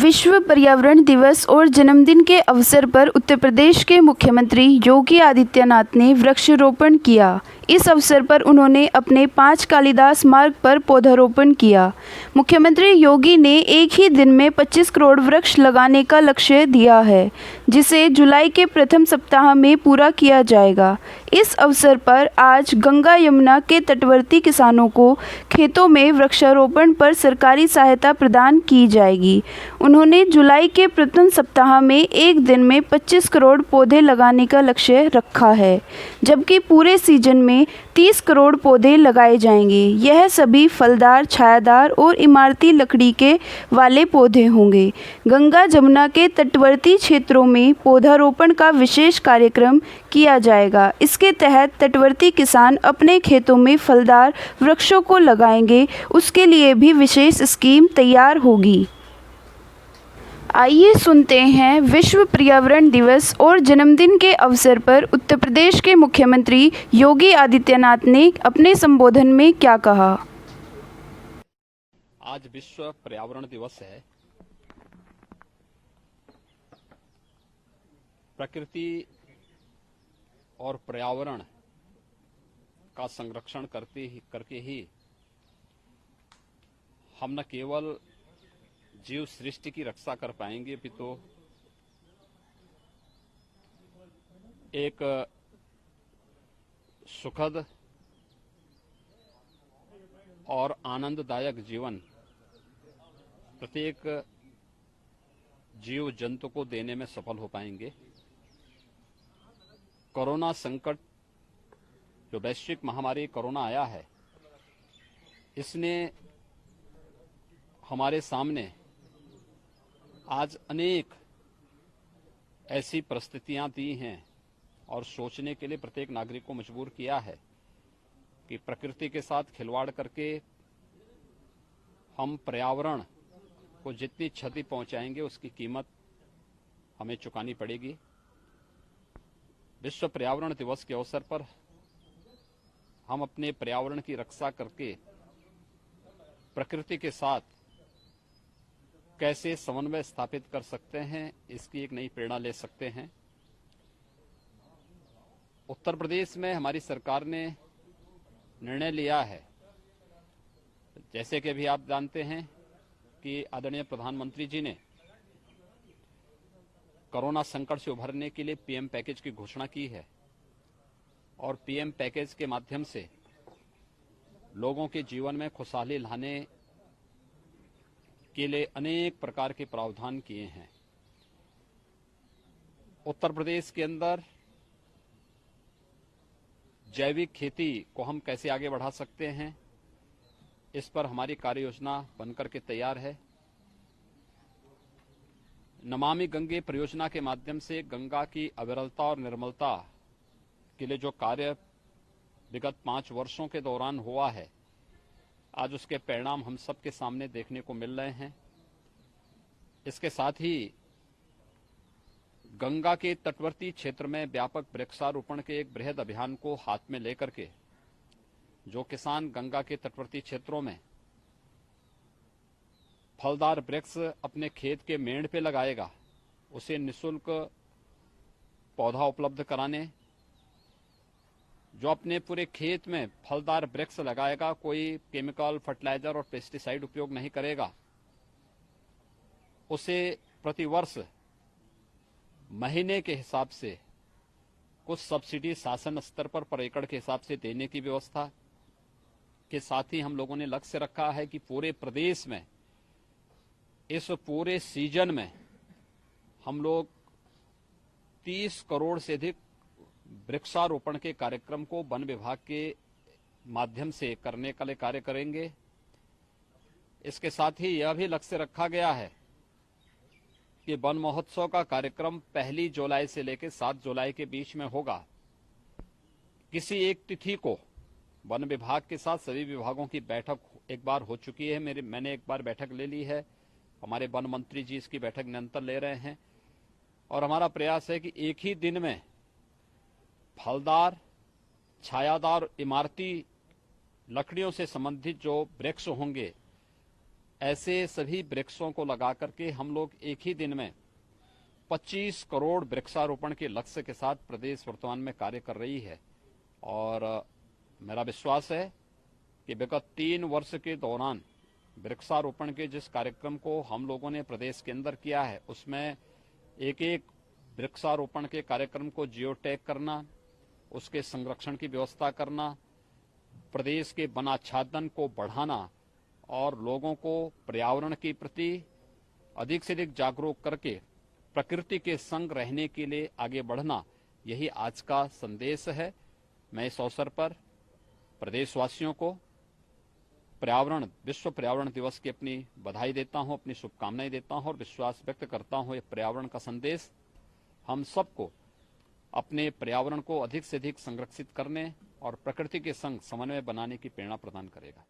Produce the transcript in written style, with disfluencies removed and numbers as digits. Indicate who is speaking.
Speaker 1: विश्व पर्यावरण दिवस और जन्मदिन के अवसर पर उत्तर प्रदेश के मुख्यमंत्री योगी आदित्यनाथ ने वृक्षारोपण किया। इस अवसर पर उन्होंने अपने 5 कालिदास मार्ग पर पौधारोपण किया। मुख्यमंत्री योगी ने एक ही दिन में 25 करोड़ वृक्ष लगाने का लक्ष्य दिया है, जिसे जुलाई के प्रथम सप्ताह में पूरा किया जाएगा। इस अवसर पर आज गंगा यमुना के तटवर्ती किसानों को खेतों में वृक्षारोपण पर सरकारी सहायता प्रदान की जाएगी। उन्होंने जुलाई के प्रथम सप्ताह में एक दिन में 25 करोड़ पौधे लगाने का लक्ष्य रखा है, जबकि पूरे सीजन में 30 करोड़ पौधे लगाए जाएंगे। यह सभी फलदार, छायादार और इमारती लकड़ी के वाले पौधे होंगे। गंगा जमुना के तटवर्ती क्षेत्रों में पौधारोपण का विशेष कार्यक्रम किया जाएगा। इसके तहत तटवर्ती किसान अपने खेतों में फलदार वृक्षों को लगाएंगे। उसके लिए भी विशेष स्कीम तैयार होगी। आइए सुनते हैं विश्व पर्यावरण दिवस और जन्मदिन के अवसर पर उत्तर प्रदेश के मुख्यमंत्री योगी आदित्यनाथ ने अपने संबोधन में क्या कहा।
Speaker 2: आज विश्व पर्यावरण दिवस है। प्रकृति और पर्यावरण का संरक्षण करके ही हम न केवल जीव सृष्टि की रक्षा कर पाएंगे, अपितु एक सुखद और आनंददायक जीवन प्रत्येक जीव जंतु को देने में सफल हो पाएंगे। कोरोना संकट, जो वैश्विक महामारी कोरोना आया है, इसने हमारे सामने आज अनेक ऐसी परिस्थितियां दी हैं और सोचने के लिए प्रत्येक नागरिक को मजबूर किया है कि प्रकृति के साथ खिलवाड़ करके हम पर्यावरण को जितनी क्षति पहुंचाएंगे उसकी कीमत हमें चुकानी पड़ेगी। विश्व पर्यावरण दिवस के अवसर पर हम अपने पर्यावरण की रक्षा करके प्रकृति के साथ कैसे समन्वय स्थापित कर सकते हैं, इसकी एक नई प्रेरणा ले सकते हैं। उत्तर प्रदेश में हमारी सरकार ने निर्णय लिया है, जैसे कि अभी आप जानते हैं कि आदरणीय प्रधानमंत्री जी ने कोरोना संकट से उभरने के लिए पीएम पैकेज की घोषणा की है और पीएम पैकेज के माध्यम से लोगों के जीवन में खुशहाली लाने के लिए अनेक प्रकार के प्रावधान किए हैं। उत्तर प्रदेश के अंदर जैविक खेती को हम कैसे आगे बढ़ा सकते हैं, इस पर हमारी कार्य योजना बनकर के तैयार है। नमामि गंगे परियोजना के माध्यम से गंगा की अविरलता और निर्मलता के लिए जो कार्य विगत 5 वर्षों के दौरान हुआ है, आज उसके परिणाम हम सबके सामने देखने को मिल रहे हैं। इसके साथ ही गंगा के तटवर्ती क्षेत्र में व्यापक वृक्षारोपण के एक बृहद अभियान को हाथ में लेकर के जो किसान गंगा के तटवर्ती क्षेत्रों में फलदार वृक्ष अपने खेत के मेड़ पे लगाएगा, उसे निःशुल्क पौधा उपलब्ध कराने, जो अपने पूरे खेत में फलदार वृक्ष लगाएगा, कोई केमिकल, फर्टिलाइजर और पेस्टिसाइड उपयोग नहीं करेगा, उसे प्रतिवर्ष महीने के हिसाब से कुछ सब्सिडी शासन स्तर पर एकड़ के हिसाब से देने की व्यवस्था के साथ ही हम लोगों ने लक्ष्य रखा है कि पूरे प्रदेश में इस पूरे सीजन में हम लोग 30 करोड़ से अधिक वृक्षारोपण के कार्यक्रम को वन विभाग के माध्यम से करने के लिए कार्य करेंगे। इसके साथ ही यह भी लक्ष्य रखा गया है कि वन महोत्सव का कार्यक्रम 1 जुलाई से लेकर 7 जुलाई के बीच में होगा। किसी एक तिथि को वन विभाग के साथ सभी विभागों की बैठक एक बार हो चुकी है, मैंने एक बार बैठक ले ली है, हमारे वन मंत्री जी इसकी बैठक निरंतर ले रहे हैं और हमारा प्रयास है कि एक ही दिन में फलदार, छायादार, इमारती लकड़ियों से संबंधित जो वृक्ष होंगे ऐसे सभी वृक्षों को लगा करके हम लोग एक ही दिन में 25 करोड़ वृक्षारोपण के लक्ष्य के साथ प्रदेश वर्तमान में कार्य कर रही है। और मेरा विश्वास है कि विगत 3 वर्ष के दौरान वृक्षारोपण के जिस कार्यक्रम को हम लोगों ने प्रदेश के अंदर किया है, उसमें एक एक वृक्षारोपण के कार्यक्रम को जियो टैग करना, उसके संरक्षण की व्यवस्था करना, प्रदेश के वनाच्छादन को बढ़ाना और लोगों को पर्यावरण के प्रति अधिक से अधिक जागरूक करके प्रकृति के संग रहने के लिए आगे बढ़ना, यही आज का संदेश है। मैं इस अवसर पर प्रदेशवासियों को विश्व पर्यावरण दिवस की अपनी बधाई देता हूं, अपनी शुभकामनाएं देता हूं और विश्वास व्यक्त करता हूं ये पर्यावरण का संदेश हम सबको अपने पर्यावरण को अधिक से अधिक संरक्षित करने और प्रकृति के संग समन्वय बनाने की प्रेरणा प्रदान करेगा।